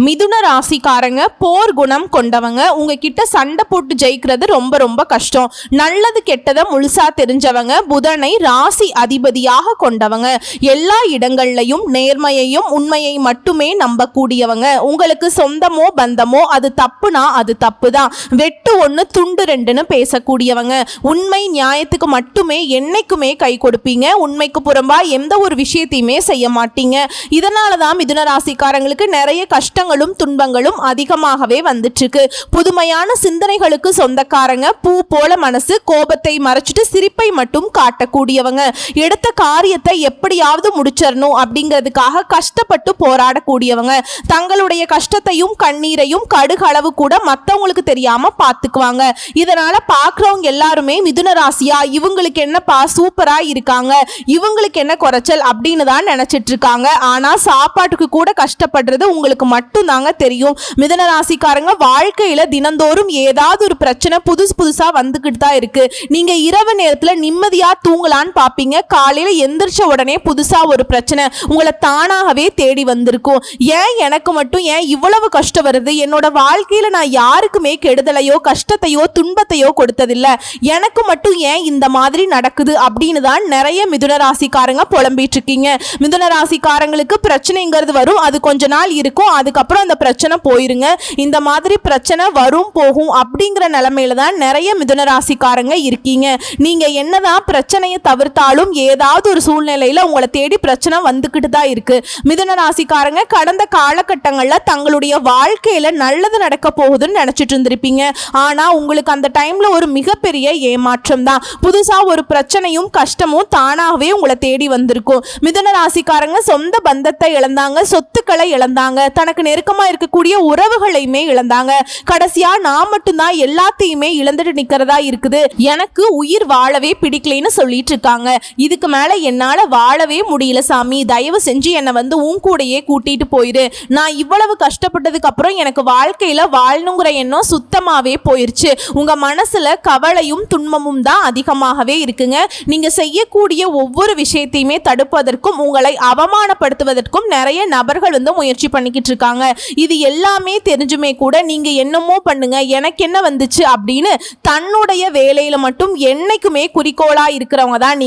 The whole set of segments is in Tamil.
மிதுன ராசிக்காரங்க போர் குணம் கொண்டவங்க. உங்ககிட்ட சண்டை போட்டு ஜெயிக்கிறது ரொம்ப ரொம்ப கஷ்டம். நல்லது கெட்டதை முழுசா தெரிஞ்சவங்க. புதனை ராசி அதிபதியாக கொண்டவங்க. எல்லா இடங்கள்லையும் நேர்மையையும் உண்மையை மட்டுமே நம்பக்கூடியவங்க. உங்களுக்கு சொந்தமோ பந்தமோ அது தப்புனா அது தப்பு தான். வெட்டு ஒன்று துண்டு ரெண்டுன்னு பேசக்கூடியவங்க. உண்மை நியாயத்துக்கு மட்டுமே என்னைக்குமே கை கொடுப்பீங்க. உண்மைக்கு புறம்பா எந்த ஒரு விஷயத்தையுமே செய்ய மாட்டீங்க. இதனால தான் மிதுன ராசிக்காரங்களுக்கு நிறைய கஷ்டம் துன்பங்களும் அதிகமாகவே வந்துட்டு இருக்கு. புதுமையான சிந்தனைகளுக்கு சொந்தக்காரங்க. பூ போல மனசு. கோபத்தை மறைச்சிட்டு சிரிப்பை மட்டும் காட்டக்கூடியவங்க. எடுத்த காரியத்தை எப்படியாவது முடிச்சிடணும் அப்படிங்கிறதுக்காக கஷ்டப்பட்டு போராடக்கூடியவங்க. தங்களுடைய கஷ்டத்தையும் கண்ணீரையும் கடுகளவு கூட மற்றவங்களுக்கு தெரியாம பார்த்துக்குவாங்க. இதனால பார்க்குறவங்க எல்லாருமே மிதுன ராசியா இவங்களுக்கு என்னப்பா சூப்பரா இருக்காங்க, இவங்களுக்கு என்ன குறைச்சல் அப்படின்னு தான் நினைச்சிட்டு இருக்காங்க. ஆனா சாப்பாட்டுக்கு கூட கஷ்டப்படுறது உங்களுக்கு மட்டும் தாங்க தெரியும். மிதுன ராசிக்காரங்க வாழ்க்கையில தினந்தோறும் ஏதாவது ஒரு பிரச்சனை புதுசா வந்துகிட்டு தான் இருக்கு. நீங்க இரவு நேரத்துல நிம்மதியா தூங்கலான்னு பாப்பீங்க. காலையில எந்திரிச்ச உடனே புதுசா ஒரு பிரச்சனை உங்களை தானாகவே தேடி வந்திருக்கும். ஏன் எனக்கு மட்டும் ஏன் இவ்வளவு கஷ்டம் வருது? என்னோட வாழ்க்கையில நான் யாருக்குமே கெடுதலையோ கஷ்டத்தையோ துன்பத்தையோ கொடுத்ததில்லை, எனக்கு மட்டும் ஏன் இந்த மாதிரி நடக்குது அப்படின்னு தான் நிறைய மிதுன ராசிக்காரங்க புலம்பிட்டு இருக்கீங்க. மிதுன ராசிக்காரங்களுக்கு பிரச்சனைங்கிறது வரும், அது கொஞ்ச நாள் இருக்கும், அதுக்கப்புறம் அந்த பிரச்சனை போயிருங்க. இந்த மாதிரி பிரச்சனை வரும் போகும் அப்படிங்கிற நிலைமையில தான் நிறைய மிதுன ராசிக்காரங்க இருக்கீங்க. நீங்க என்னதான் பிரச்சனையை தவிர்த்தாலும் ஏதாவது ஒரு சூழ்நிலையில உங்களை தேடி பிரச்சனை வந்துகிட்டு தான் இருக்கு. மிதுன ராசிக்காரங்க கடந்த காலகட்டங்கள்ல தங்களுடைய வாழ்க்கையில நல்லது நடக்க போகுதுன்னு நினைச்சிட்டு இருந்திருப்பீங்க. ஆனா உங்களுக்கு அந்த டைம்ல ஒரு மிகப்பெரிய ஏமாற்றம் தான். புதுசா ஒரு பிரச்சனையும் கஷ்டமும் தானாகவே உங்களை தேடி வந்திருக்கும். மிதுன ராசிக்காரங்க சொந்த பந்தத்தை இழந்தாங்க, சொத்துக்களை இழந்தாங்க, தனக்கு நெருக்கமா இருக்கக்கூடிய உறவுகளையுமே இழந்தாங்க. கடைசியா நான் மட்டும்தான் எல்லாத்தையுமே இழந்துட்டு நிக்கிறதா இருக்குது, எனக்கு உயிர் வாழவே பிடிக்கலைன்னு சொல்லிட்டு இருக்காங்க. இதுக்கு மேல என்னால வாழவே முடியல சாமி, தயவு செஞ்சு என்னை வந்து உன் கூடையே கூட்டிட்டு போயிரு. நான் இவ்வளவு கஷ்டப்பட்டதுக்கு அப்புறம் எனக்கு வாழ்க்கையில வாழணுங்கிற எண்ணம் சுத்தமாவே போயிருச்சு. உங்க மனசுல கவலையும் துன்பமும் தான் அதிகமாகவே இருக்குங்க. நீங்க செய்யக்கூடிய ஒவ்வொரு விஷயத்தையுமே தடுப்பதற்கும் உங்களை அவமானப்படுத்துவதற்கும் நிறைய நபர்கள் வந்து முயற்சி பண்ணிக்கிட்டு இருக்காங்க. இது எல்லாமே தெரிஞ்சுமே கூட நீங்க என்னமோ பண்ணுங்க, எனக்கு என்ன வந்துச்சு அப்படின்னு தன்னுடைய வேலையில மட்டும் என்னைக்குமே குறிக்கோளா இருக்கிறவங்க தான்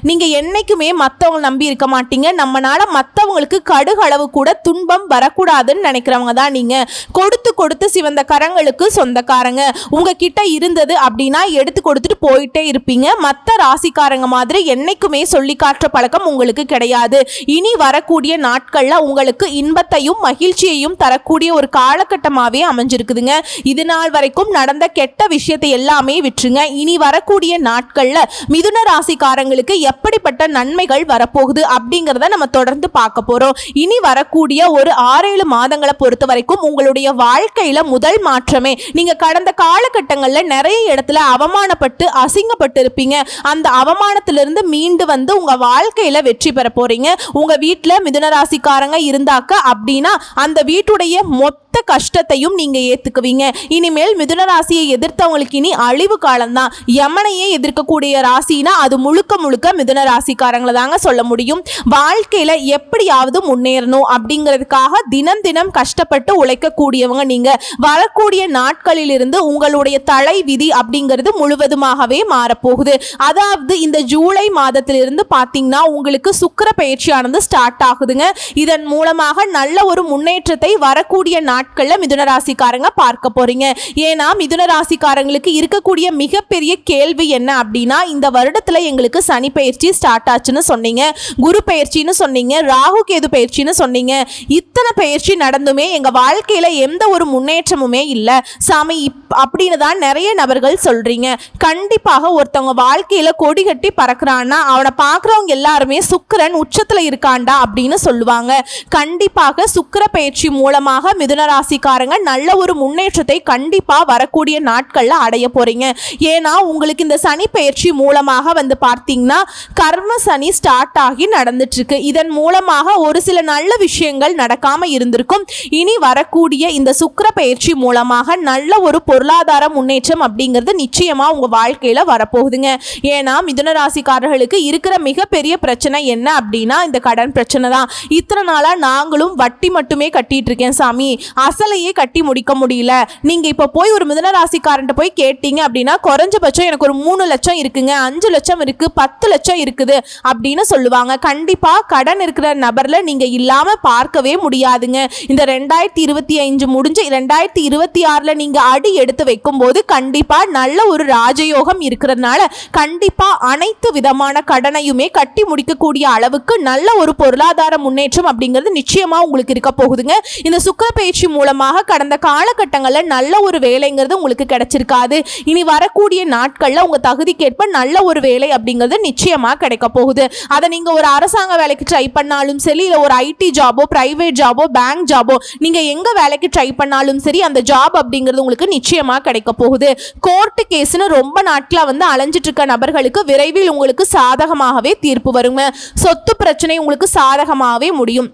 நீங்க என்னைக்குமே மற்றவங்க நம்பி இருக்க மாட்டீங்க. நம்மனால மற்றவங்களுக்கு கடுகளவு கூட துன்பம் வரக்கூடாதுன்னு நினைக்கிறவங்க தான் நீங்க. கொடுத்து கொடுத்து சிவந்த கரங்களுக்கு சொந்தக்காரங்க. உங்ககிட்ட இருந்தது அப்படின்னா எடுத்து கொடுத்துட்டு போயிட்டே இருப்பீங்க. மற்ற ராசிக்காரங்க மாதிரி என்னைக்குமே சொல்லி காட்டுற பழக்கம் உங்களுக்கு கிடையாது. இனி வரக்கூடிய நாட்கள்ல உங்களுக்கு இன்பத்தையும் மகிழ்ச்சியையும் தரக்கூடிய ஒரு காலகட்டமாவே அமைஞ்சிருக்குதுங்க. இது நாள் வரைக்கும் நடந்த கெட்ட விஷயத்தை எல்லாமே விட்டுருங்க. இனி வரக்கூடிய நாட்கள்ல மிதுன ராசிக்காரங்களுக்கு எப்படிப்பட்ட நன்மைகள் வரப்போகுது அப்படிங்கிறத நம்ம தொடர்ந்து பார்க்க போறோம். இனி வரக்கூடிய ஒரு 6-7 மாதங்களை பொறுத்த வரைக்கும் உங்களுடைய வாழ்க்கையில முதல் மாற்றமே, நீங்க கடந்த காலகட்டங்கள்ல நிறைய இடத்துல அவமானப்பட்டு அசிங்கப்பட்டு இருப்பீங்க. அந்த அவமானத்திலிருந்து மீண்டு வந்து உங்க வாழ்க்கையில வெற்றி பெற போறீங்க. உங்க வீட்டுல மிதுன ராசிக்காரங்க இருந்தாக்க அப்படின்னா அந்த வீட்டுடைய மொத்த கஷ்டத்தையும் நீங்க ஏத்துக்குவீங்க. இனிமேல் மிதுன ராசியை எதிர்த்தவங்களுக்கு இனி அழிவு காலம்தான். யமனையே எதிர்க்கக்கூடிய ராசினா அது முழுக்க முழுக்க மிதுன ராசிக்காரங்களை தாங்க சொல்ல முடியும். வாழ்க்கையில எப்படியாவது முன்னேறணும் அப்படிங்கிறதுக்காக தினம் தினம் கஷ்டப்பட்டு உழைக்கக்கூடியவங்க நீங்க. வரக்கூடிய நாட்களில் இருந்து உங்களுடைய தலை விதி அப்படிங்கிறது முழுவதுமாகவே மாறப்போகுது. அதாவது இந்த ஜூலை மாதத்திலிருந்து பார்த்தீங்கன்னா உங்களுக்கு சுக்கிர பயிற்சியானது ஸ்டார்ட் ஆகுதுங்க. இதன் மூலமாக நல்ல ஒரு முன்னேற்றத்தை வரக்கூடிய நாட்கள்ல மிதுன ராசிக்காரங்க பார்க்க போறீங்க. ஏன்னா மிதுன ராசிக்காரங்களுக்கு இருக்கக்கூடிய மிகப்பெரிய கேள்வி என்ன அப்படின்னா, இந்த வருடத்துல எங்களுக்கு சனி பயிற்சி ஸ்டார்ட் ஆச்சுன்னு சொன்னீங்க, குரு பயிற்சின்னு சொன்னீங்க, ராகு கேது பயிற்சின்னு சொன்னீங்க. இத்தனை பயிற்சி நடந்துமே எங்க வாழ்க்கையில எந்த ஒரு முன்னேற்றமுமே இல்லை சாமி அப்படின்னு தான் நிறைய நபர்கள் சொல்றீங்க. கண்டிப்பாக ஒருத்தவங்க வாழ்க்கையில கொடி கட்டி பறக்கிறான்னா அவனை பார்க்குறவங்க எல்லாருமே சுக்கிரன் உச்சத்துல இருக்காண்டா அப்படின்னு சொல்லுவாங்க. கண்டிப்பாக சுக்கிர பயிற்சி மூலமாக மிதுன ராசிக்காரங்க நல்ல ஒரு முன்னேற்றத்தை கண்டிப்பா வரக்கூடிய நாட்கள்ல அடைய போறீங்க. ஏன்னா உங்களுக்கு இந்த சனி பயிற்சி மூலமாக வந்து பார்த்தீங்கன்னா கர்ம சனி ஸ்டார்ட் ஆகி நடந்துட்டு இருக்கு. இதன் மூலமாக ஒரு சில நல்ல விஷயங்கள் நடக்காம இருந்திருக்கும். இனி வரக்கூடிய இந்த சுக்கிர பயிற்சி மூலமாக நல்ல ஒரு பொருளாதார முன்னேற்றம் அப்படிங்கிறது நிச்சயமா உங்க வாழ்க்கையில வரப்போகுதுங்க. ஏன்னா மிதுன ராசிக்காரர்களுக்கு இருக்கிற மிகப்பெரிய பிரச்சனை என்ன அப்படின்னா இந்த கடன் பிரச்சனை தான். இத்தனை நாளா நாங்களும் வட்டி மட்டுமே கட்டி கட்டிட்டு இருக்கேன் சாமி, அசலையே கட்டி முடிக்க முடியல. நீங்க இப்ப போய் ஒரு மிதுன ராசிக்காரன்ட்ட போய் கேட்டீங்க அப்படின்னா குறைஞ்சபட்சம் எனக்கு ஒரு 3 லட்சம் இருக்குங்க, 5 லட்சம் இருக்கு, 10 லட்சம் இருக்குது அப்படின்னு சொல்லுவாங்க. கண்டிப்பா கடன் இருக்கிற நபர்ல நீங்க இல்லாம பார்க்கவே முடியாதுங்க. இந்த 2025 முடிஞ்சு 2026ல நீங்க அடி எடுத்து வைக்கும் போது கண்டிப்பா நல்ல ஒரு ராஜயோகம் இருக்கிறதுனால கண்டிப்பா அனைத்து விதமான கடனையுமே கட்டி முடிக்கக்கூடிய அளவுக்கு நல்ல ஒரு பொருளாதார முன்னேற்றம் அப்படிங்கிறது நிச்சயமா உங்களுக்கு இருக்க போகுதுங்க. இந்த சுக்கிர பயிற்சி மூலமாக கடந்த காலகட்டங்கள்ல நல்ல ஒரு வேலைங்கிறது உங்களுக்கு கிடைச்சிருக்காது. இனி வரக்கூடிய நாட்கள்ல உங்க தகுதிக்கேற்ப நல்ல ஒரு வேலை அப்படிங்கிறது நிச்சயமா கிடைக்க போகுது. அதை நீங்க ஒரு அரசாங்க வேலைக்கு ட்ரை பண்ணாலும் சரி, இல்ல ஒரு ஐடி ஜாபோ, பிரைவேட் ஜாபோ, பேங்க் ஜாபோ, நீங்க எங்க வேலைக்கு ட்ரை பண்ணாலும் சரி அந்த ஜாப் அப்படிங்கிறது உங்களுக்கு நிச்சயமா கிடைக்க போகுது. கோர்ட்டு கேஸ்னு ரொம்ப நாட்களா வந்து அலைஞ்சிட்டு இருக்க நபர்களுக்கு விரைவில் உங்களுக்கு சாதகமாகவே தீர்ப்பு வருங்க. சொத்து பிரச்சனை உங்களுக்கு சாதகமாகவே முடியும்.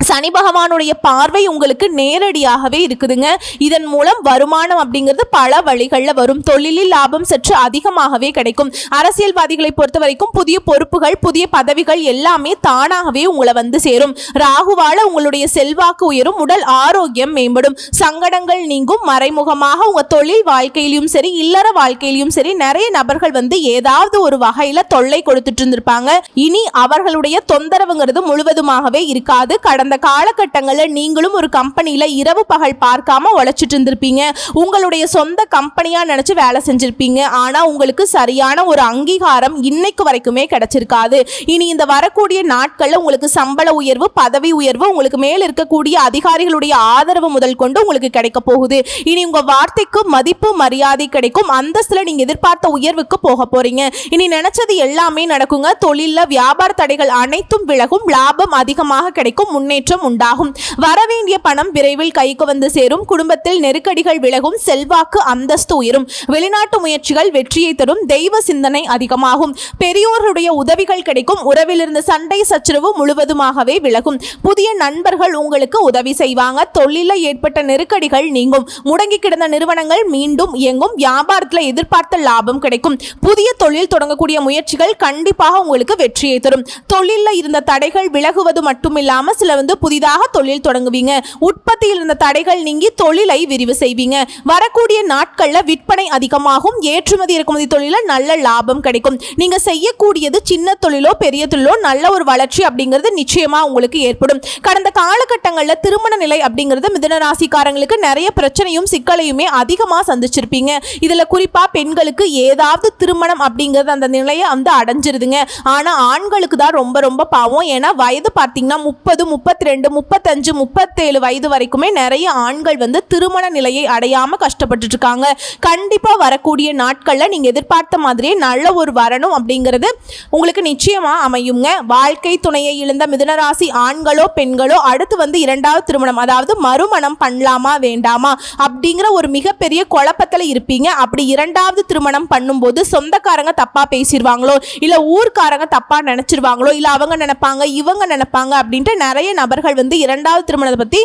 சனி பகவானுடைய பார்வை உங்களுக்கு நேரடியாகவே இருக்குதுங்க. இதன் மூலம் வருமானம் அப்படிங்கிறது பல வழிகளில் வரும். தொழிலில் லாபம் சற்று அதிகமாகவே கிடைக்கும். அரசியல்வாதிகளை பொறுத்த வரைக்கும் புதிய பொறுப்புகள், புதிய பதவிகள் எல்லாமே தானாகவே உங்களை வந்து சேரும். ராகுவால உங்களுடைய செல்வாக்கு உயரும், உடல் ஆரோக்கியம் மேம்படும், சங்கடங்கள் நீங்கும். மறைமுகமாக உங்க தொழில் வாழ்க்கையிலும் சரி, இல்லற வாழ்க்கையிலும் சரி நிறைய நபர்கள் வந்து ஏதாவது ஒரு வகையில தொல்லை கொடுத்துட்டு இருந்திருப்பாங்க. இனி அவர்களுடைய தொந்தரவுங்கிறது முழுவதுமாகவே இருக்காது. கடந்த காலகட்டங்களில் நீங்களும் ஒரு கம்பெனியில இரவு பகல் பார்க்காம உழைச்சிட்டு இருந்திருப்பீங்க. உங்களுடைய சொந்த கம்பெனியா நினைச்சு வேலை செஞ்சிருப்பீங்க. ஆனா உங்களுக்கு சரியான ஒரு அங்கீகாரம் இன்னைக்கு வரைக்குமே கிடைச்சிருக்காது. இனி இந்த வரக்கூடிய நாட்கள்ல உங்களுக்கு சம்பள உயர்வு, பதவி உயர்வு, உங்களுக்கு மேல் இருக்கக்கூடிய அதிகாரிகளுடைய ஆதரவு முதல் கொண்டு உங்களுக்கு கிடைக்க போகுது. இனி உங்க வார்த்தைக்கு மதிப்பு மரியாதை கிடைக்கும். அந்தஸ்துல நீங்க எதிர்பார்த்த உயர்வுக்கு போக போறீங்க. இனி நினைச்சது எல்லாமே நடக்குங்க. தொழில வியாபார தடைகள் அனைத்தும் விலகும், லாபம் அதிகமாக கிடைக்கும், முன்னேற்றம் உண்டாகும். வரவேண்டிய பணம் விரைவில் கைக்கு வந்து சேரும். குடும்பத்தில் நெருக்கடிகள் விலகும், செல்வாக்கு அந்தஸ்து உயரும். வெளிநாட்டு முயற்சிகள் வெற்றியை தரும். தெய்வ சிந்தனை அதிகமாகும். பெரியோர்களுடைய உதவிகள் கிடைக்கும். உறவில் இருந்த சண்டை சச்சரவு முழுவதுமாகவே விலகும். புதிய நண்பர்கள் உங்களுக்கு உதவி செய்வாங்க. தொழில ஏற்பட்ட நெருக்கடிகள் நீங்கும். முடங்கி கிடந்த நிறுவனங்கள் மீண்டும் இயங்கும். வியாபாரத்தில் எதிர்பார்த்த லாபம் கிடைக்கும். புதிய தொழில் தொடங்கக்கூடிய முயற்சிகள் கண்டிப்பாக உங்களுக்கு வெற்றியை தரும். தொழில இருந்த தடைகள் விலகுவது மட்டுமில்லாம சில புதிதாக தொழில் தொடங்குவீங்க. உற்பத்தியில் இருந்த தடைகள் நீங்கி தொழிலை விரிவு செய்வீங்க. வரக்கூடிய நாட்கள்ல விற்பனை அதிகமாகும். ஏற்றுமதி இறக்குமதி தொழில நல்ல லாபம் கிடைக்கும். நீங்க செய்யக்கூடியது சின்ன தொழிலோ பெரிய தொழிலோ நல்ல ஒரு வளர்ச்சி அப்படிங்கிறது நிச்சயமா உங்களுக்கு ஏற்படும். கடந்த காலகட்டங்களில் திருமண நிலை அப்படிங்கிறது மிதுன ராசிக்காரங்களுக்கு நிறைய பிரச்சனையும் சிக்கலையுமே அதிகமா சந்திச்சிருப்பீங்க. இதுல குறிப்பா பெண்களுக்கு ஏதாவது திருமணம் அப்படிங்கிறது அந்த நிலையை வந்து அடைஞ்சிருதுங்க. ஆனா ஆண்களுக்கு தான் ரொம்ப ரொம்ப பாவம். ஏன்னா வயது பார்த்தீங்கன்னா 30, 32, 35, 37 வயது வரைக்குமே நிறைய ஆண்கள் வந்து திருமண நிலையை அடையாம கஷ்டப்பட்டு இருக்காங்க. கண்டிப்பா வரக்கூடிய நாட்கள்ல நீங்க எதிர்பார்த்த மாதிரியே நல்ல ஒரு வரணும் அப்படிங்கிறது உங்களுக்கு நிச்சயமா அமையுங்க. வாழ்க்கை துணையை இழந்த மிதுனராசி ஆண்களோ பெண்களோ அடுத்து வந்து 2வது திருமணம், அதாவது மறுமணம் பண்ணலாமா வேண்டாமா அப்படிங்கிற ஒரு மிகப்பெரிய குழப்பத்துல இருப்பீங்க. அப்படி 2வது திருமணம் பண்ணும்போது சொந்தக்காரங்க தப்பா பேசிடுவாங்களோ, இல்ல ஊர்க்காரங்க தப்பா நினைச்சிருவாங்களோ, இல்ல அவங்க நினைப்பாங்க இவங்க நினைப்பாங்க அப்படின்ட்டு நிறைய நபர்கள் வந்து 2வது திருமணத்தை பத்தி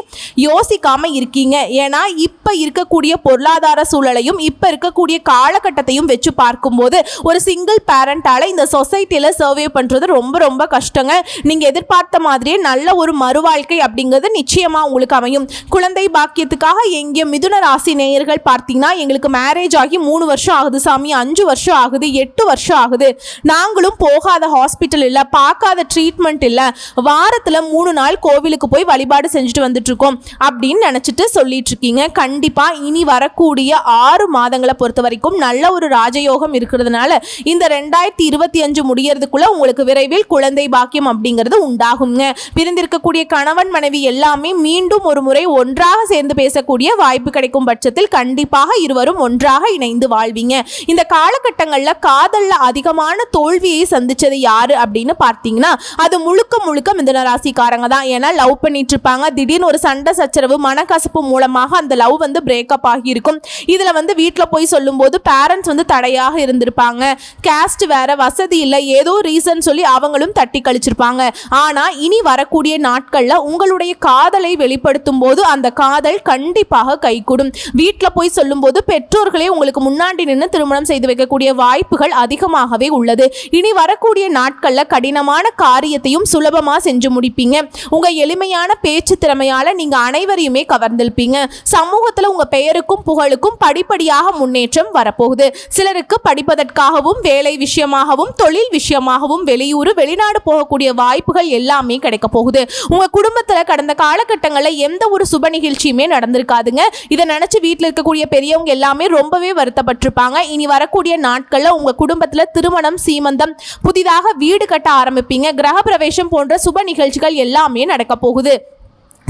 யோசிக்காம இருக்கீங்க. ஏன்னா இப்ப இருக்கக்கூடிய பொருளாதார சூழலையும் இப்ப இருக்கக்கூடிய காலகட்டத்தையும் வச்சு பார்க்கும்போது ஒரு சிங்கிள் பேரண்டால இந்த சொசைட்டில சர்வே பண்றது ரொம்ப ரொம்ப கஷ்டங்க. நீங்க எதிர்பார்த்த மாதிரியே நல்ல ஒரு மறுவாழ்க்கை அப்படிங்கிறது நிச்சயமா உங்களுக்கு அமையும். குழந்தை பாக்கியத்துக்காக எங்க மிதுன ராசி நேயர்கள் பார்த்தீங்கன்னா எங்களுக்கு மேரேஜ் ஆகி 3 வருஷம் ஆகுது சாமி, 5 வருஷம் ஆகுது, 8 வருஷம் ஆகுது, நாங்களும் போகாத ஹாஸ்பிட்டல் இல்ல, பார்க்காத ட்ரீட்மெண்ட் இல்ல, வாரத்துல 3 நாள் கோவிலுக்கு போய் வழிபாடு செஞ்சுட்டு வந்துட்டு இருக்கோம் அப்படின்னு நினைச்சிட்டு சொல்லிட்டு இருக்கீங்க. கண்டிப்பா இனி வரக்கூடிய 6 மாதங்களை பொறுத்த வரைக்கும் நல்ல ஒரு ராஜயோகம் இருக்கிறதுனால இந்த 2025 முடியறதுக்குள்ள உங்களுக்கு விரைவில் குழந்தை பாக்கியம் அப்படிங்கிறது உண்டாகுங்க. பிரிந்திருக்கக்கூடிய கணவன் மனைவி எல்லாமே மீண்டும் ஒரு முறை ஒன்றாக சேர்ந்து பேசக்கூடிய வாய்ப்பு கிடைக்கும் பட்சத்தில் கண்டிப்பாக இருவரும் ஒன்றாக இணைந்து வாழ்வீங்க. இந்த காலகட்டங்கள்ல காதல்ல அதிகமான தோல்வியை சந்திச்சது யாரு அப்படின்னு பார்த்தீங்கன்னா அது முழுக்க முழுக்க மிதுன ராசிக்காரங்க தான். ஏன்னா லவ் பண்ணிட்டு இருப்பாங்க, திடீர்னு ஒரு சண்டை சச்சரவு மனக்கசப்பு மூலமாக அந்த லவ் வந்து பிரேக்கப் ஆகியிருக்கும். இதுல வந்து வீட்டில் போய் சொல்லும் போது பேரண்ட்ஸ் வந்து தடையாக இருந்திருப்பாங்க. கேஸ்ட் வேற, வசதி இல்லை, ஏதோ ரீசன் சொல்லி அவங்களும் தட்டி கழிச்சிருப்பாங்க. ஆனா இனி வரக்கூடிய நாட்கள்ல உங்களுடைய காதலை வெளிப்படுத்தும் போது அந்த காதல் கண்டிப்பாக கைகூடும். வீட்டில் போய் சொல்லும் போது பெற்றோர்களே உங்களுக்கு முன்னாடி நின்று திருமணம் செய்து வைக்கக்கூடிய வாய்ப்புகள் அதிகமாகவே உள்ளது. இனி வரக்கூடிய நாட்கள்ல கடினமான காரியத்தையும் சுலபமா செஞ்சு முடிப்பீங்க. உங்க உங்க எளிமையான பேச்சு திறமையால நீங்க அனைவரையுமே கவர்ந்திருப்பீங்க. சமூகத்துல உங்க பெயருக்கும் புகழுக்கும் படிப்படியாக முன்னேற்றம் வரப்போகுது. சிலருக்கு படிப்பதற்காகவும் வேலை விஷயமாகவும் தொழில் விஷயமாகவும் வெளியூர் வெளிநாடு போகக்கூடிய வாய்ப்புகள் எல்லாமே கிடைக்க போகுது. உங்க குடும்பத்துல கடந்த காலகட்டங்களில் எந்த ஒரு சுப நிகழ்ச்சியுமே நடந்திருக்காதுங்க. இதை நினைச்சு வீட்டில் இருக்கக்கூடிய பெரியவங்க எல்லாமே ரொம்பவே வருத்தப்பட்டிருப்பாங்க. இனி வரக்கூடிய நாட்கள்ல உங்க குடும்பத்துல திருமணம், சீமந்தம், புதிதாக வீடு கட்ட ஆரம்பிப்பீங்க. கிரக பிரவேசம் போன்ற சுப நிகழ்ச்சிகள் எல்லாமே நடக்க போகுது.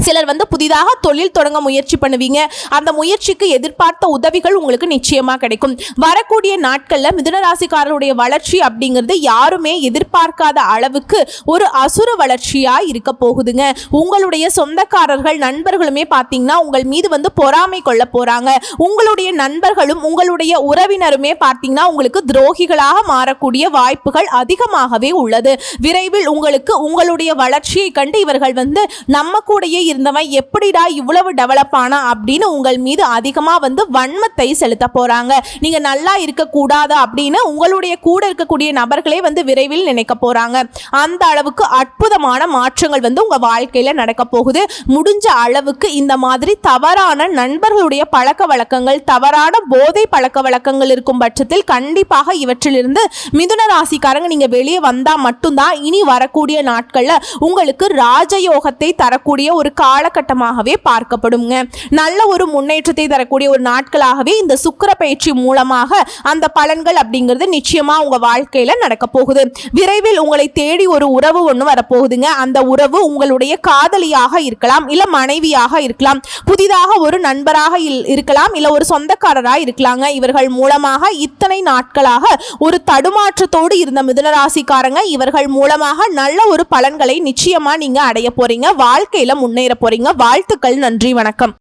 சிலர் புதிதாக தொழில் தொடங்க முயற்சி பண்ணுவீங்க. அந்த முயற்சிக்கு எதிர்பார்த்த உதவிகள் உங்களுக்கு நிச்சயமா கிடைக்கும். வரக்கூடிய நாட்கள்ல மிதுன ராசிக்காரருடைய வளர்ச்சி அப்படிங்கிறது யாருமே எதிர்பார்க்காத அளவுக்கு ஒரு அசுர வளர்ச்சியா இருக்க போகுதுங்க. உங்களுடைய சொந்தக்காரர்கள், நண்பர்களுமே பார்த்தீங்கன்னா உங்கள் மீது பொறாமை கொள்ள போறாங்க. உங்களுடைய நண்பர்களும் உங்களுடைய உறவினருமே பார்த்தீங்கன்னா உங்களுக்கு துரோகிகளாக மாறக்கூடிய வாய்ப்புகள் அதிகமாகவே உள்ளது. விரைவில் உங்களுக்கு உங்களுடைய வளர்ச்சியை கண்டு இவர்கள் நம்ம கூடயே இருந்தவன் எப்படிடா இவ்வளவு டெவலப் ஆனா அப்படின்னு உங்கள் மீது அதிகமா வன்மத்தை செலுத்த போறாங்க. நீங்க நல்லா இருக்க கூடாது அப்படின்னு உங்களுடைய கூட இருக்கக்கூடிய நபர்களே விரைவில் நினைக்க போறாங்க. அந்த அளவுக்கு அற்புதமான மாற்றங்கள் உங்க வாழ்க்கையில நடக்க போகுது. முடிஞ்ச அளவுக்கு இந்த மாதிரி தவறான நண்பர்களுடைய பழக்க வழக்கங்கள், தவறான போதை பழக்க வழக்கங்கள் இருக்கும் பட்சத்தில் கண்டிப்பாக இவற்றிலிருந்து மிதுன ராசிக்காரங்க நீங்க வெளியே வந்தா மட்டும்தான் இனி வரக்கூடிய நாட்கள்ல உங்களுக்கு ராஜயோகத்தை தரக்கூடிய ஒரு காலகட்டமாகவே பார்க்கப்படுங்க. நல்ல ஒரு முன்னேற்றத்தை தரக்கூடிய ஒரு நாட்களாகவே இந்த சுக்கிர பயிற்சி மூலமாக அந்த பலன்கள் அப்படிங்கிறது நிச்சயமா உங்க வாழ்க்கையில நடக்க போகுது. விரைவில் உங்களை தேடி ஒரு உறவு ஒன்று வரப்போகுதுங்க. அந்த உறவு உங்களுடைய காதலியாக இருக்கலாம், இல்ல மனைவியாக இருக்கலாம், புதிதாக ஒரு நண்பராக இருக்கலாம், இல்ல ஒரு சொந்தக்காரராக இருக்கலாங்க. இவர்கள் மூலமாக இத்தனை நாட்களாக ஒரு தடுமாற்றத்தோடு இருந்த மிதுன ராசிக்காரங்க இவர்கள் மூலமாக நல்ல ஒரு பலன்களை நிச்சயமா நீங்க அடைய போறீங்க. வாழ்க்கையில முன்னேற போறீங்க. வாழ்த்துக்கள். நன்றி, வணக்கம்.